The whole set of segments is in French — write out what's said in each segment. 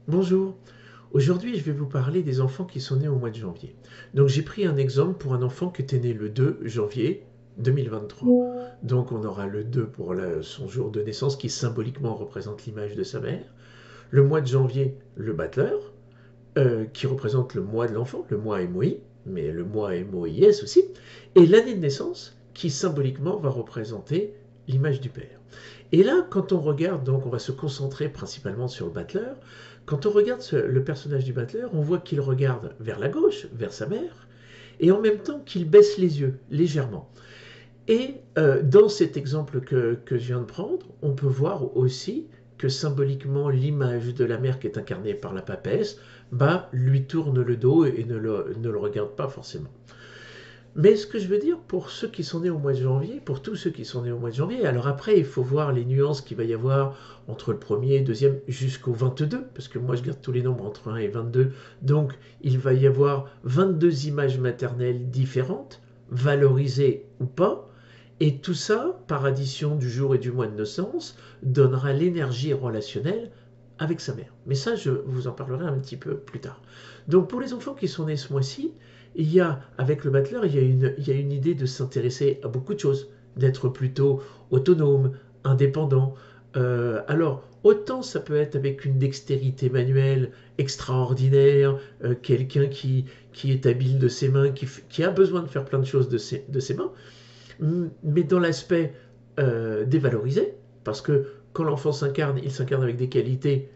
Bonjour, aujourd'hui je vais vous parler des enfants qui sont nés au mois de janvier. Donc j'ai pris un exemple pour un enfant qui était né le 2 janvier 2023. Donc on aura le 2 pour son jour de naissance qui symboliquement représente l'image de sa mère. Le mois de janvier, le battleur, qui représente le mois de l'enfant, le mois MOI, mais le mois MOIS aussi. Et l'année de naissance qui symboliquement va représenter l'image du père. Et là, quand on regarde, donc on va se concentrer principalement sur le battleur, quand on regarde le personnage du battleur, on voit qu'il regarde vers la gauche, vers sa mère, et en même temps qu'il baisse les yeux légèrement. Et dans cet exemple que je viens de prendre, on peut voir aussi que symboliquement l'image de la mère qui est incarnée par la papesse lui tourne le dos et ne le regarde pas forcément. Mais ce que je veux dire pour ceux qui sont nés au mois de janvier, pour tous ceux qui sont nés au mois de janvier, alors après il faut voir les nuances qu'il va y avoir entre le premier, deuxième jusqu'au 22, parce que moi je garde tous les nombres entre 1 et 22, donc il va y avoir 22 images maternelles différentes, valorisées ou pas, et tout ça, par addition du jour et du mois de naissance, donnera l'énergie relationnelle avec sa mère. Mais ça, je vous en parlerai un petit peu plus tard. Donc pour les enfants qui sont nés ce mois-ci, avec le battleur, il y a une idée de s'intéresser à beaucoup de choses, d'être plutôt autonome, indépendant. Alors, autant ça peut être avec une dextérité manuelle extraordinaire, quelqu'un qui est habile de ses mains, qui a besoin de faire plein de choses de ses mains, mais dans l'aspect dévalorisé, parce que quand l'enfant s'incarne, il s'incarne avec des qualités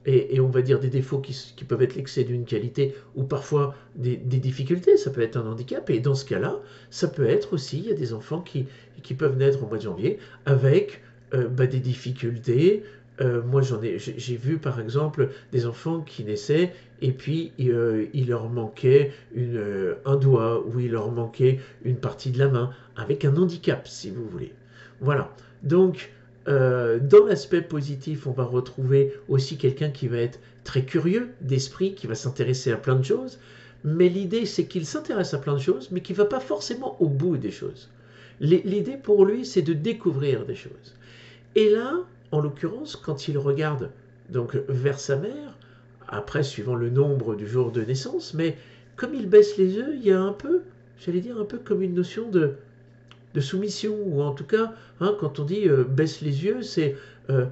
et on va dire des défauts qui peuvent être l'excès d'une qualité ou parfois des difficultés, ça peut être un handicap, et dans ce cas-là, ça peut être aussi, il y a des enfants qui peuvent naître au mois de janvier avec des difficultés. Moi, j'ai vu par exemple des enfants qui naissaient et puis il leur manquait un doigt ou il leur manquait une partie de la main, avec un handicap, si vous voulez. Voilà. Donc, dans l'aspect positif, on va retrouver aussi quelqu'un qui va être très curieux d'esprit, qui va s'intéresser à plein de choses. Mais l'idée, c'est qu'il s'intéresse à plein de choses, mais qu'il ne va pas forcément au bout des choses. L'idée pour lui, c'est de découvrir des choses. Et là, en l'occurrence, quand il regarde donc vers sa mère, après suivant le nombre du jour de naissance, mais comme il baisse les yeux, il y a un peu, j'allais dire un peu comme une notion de soumission, ou en tout cas, hein, quand on dit baisse les yeux, c'est euh,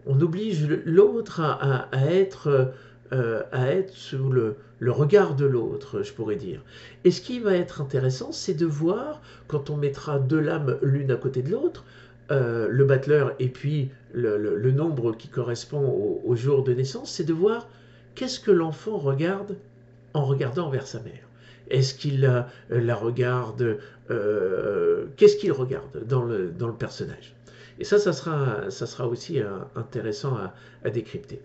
on oblige l'autre à être sous le regard de l'autre, je pourrais dire. Et ce qui va être intéressant, c'est de voir, quand on mettra deux lames l'une à côté de l'autre, le battleur et puis le nombre qui correspond au jour de naissance, c'est de voir qu'est-ce que l'enfant regarde en regardant vers sa mère. Est-ce qu'il la regarde qu'est-ce qu'il regarde dans le personnage. Et ça sera aussi intéressant à décrypter.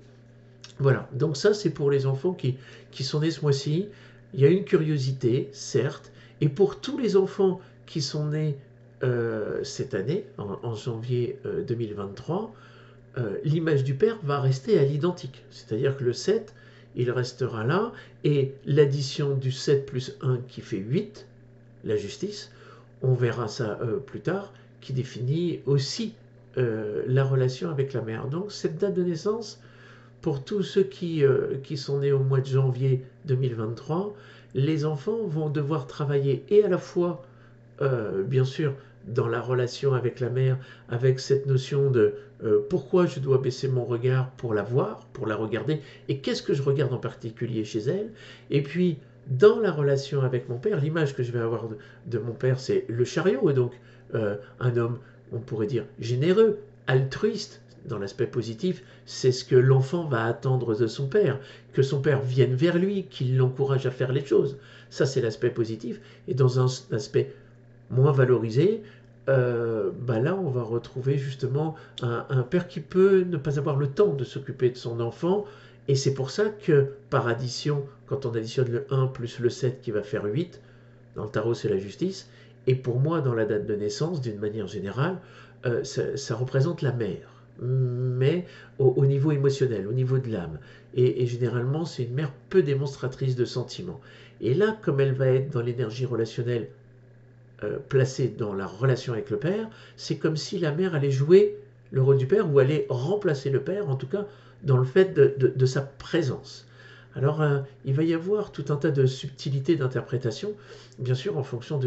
Voilà, donc ça c'est pour les enfants qui sont nés ce mois-ci. Il y a une curiosité, certes, et pour tous les enfants qui sont nés cette année, en janvier 2023, l'image du père va rester à l'identique. C'est-à-dire que le 7, il restera là, et l'addition du 7 plus 1 qui fait 8, la justice, on verra ça plus tard, qui définit aussi la relation avec la mère. Donc cette date de naissance, pour tous ceux qui sont nés au mois de janvier 2023, les enfants vont devoir travailler et à la fois, bien sûr, dans la relation avec la mère, avec cette notion de pourquoi je dois baisser mon regard pour la voir, pour la regarder, et qu'est-ce que je regarde en particulier chez elle, et puis dans la relation avec mon père, l'image que je vais avoir de mon père, c'est le chariot, et donc un homme, on pourrait dire, généreux, altruiste, dans l'aspect positif, c'est ce que l'enfant va attendre de son père, que son père vienne vers lui, qu'il l'encourage à faire les choses. Ça, c'est l'aspect positif. Et dans un aspect moins valorisé, là, on va retrouver justement un père qui peut ne pas avoir le temps de s'occuper de son enfant. Et c'est pour ça que, par addition, quand on additionne le 1 plus le 7 qui va faire 8, dans le tarot, c'est la justice. Et pour moi, dans la date de naissance, d'une manière générale, ça représente la mère, mais au niveau émotionnel, au niveau de l'âme. Et généralement, c'est une mère peu démonstratrice de sentiments. Et là, comme elle va être dans l'énergie relationnelle placée dans la relation avec le père, c'est comme si la mère allait jouer le rôle du père ou allait remplacer le père, en tout cas dans le fait de sa présence. Alors, il va y avoir tout un tas de subtilités d'interprétation, bien sûr, en fonction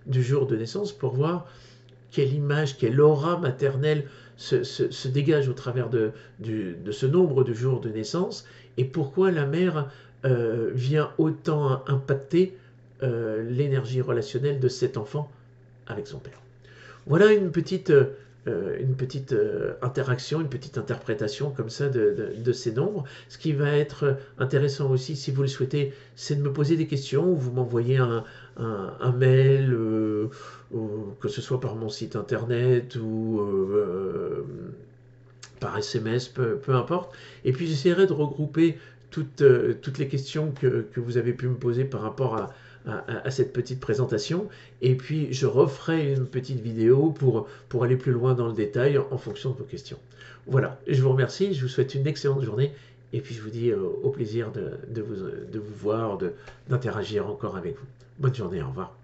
du jour de naissance, pour voir quelle image, quelle aura maternelle se dégage au travers de ce nombre de jours de naissance, et pourquoi la mère vient autant impacter l'énergie relationnelle de cet enfant avec son père. Voilà une petite interaction, une petite interprétation comme ça de ces nombres. Ce qui va être intéressant aussi, si vous le souhaitez, c'est de me poser des questions, ou vous m'envoyez un mail, que ce soit par mon site internet ou par SMS, peu importe. Et puis j'essaierai de regrouper toutes les questions que vous avez pu me poser par rapport à cette petite présentation. Et puis je referai une petite vidéo pour aller plus loin dans le détail en fonction de vos questions. Voilà, je vous remercie, je vous souhaite une excellente journée. Et puis je vous dis au plaisir de vous voir, d'interagir encore avec vous. Bonne journée, au revoir.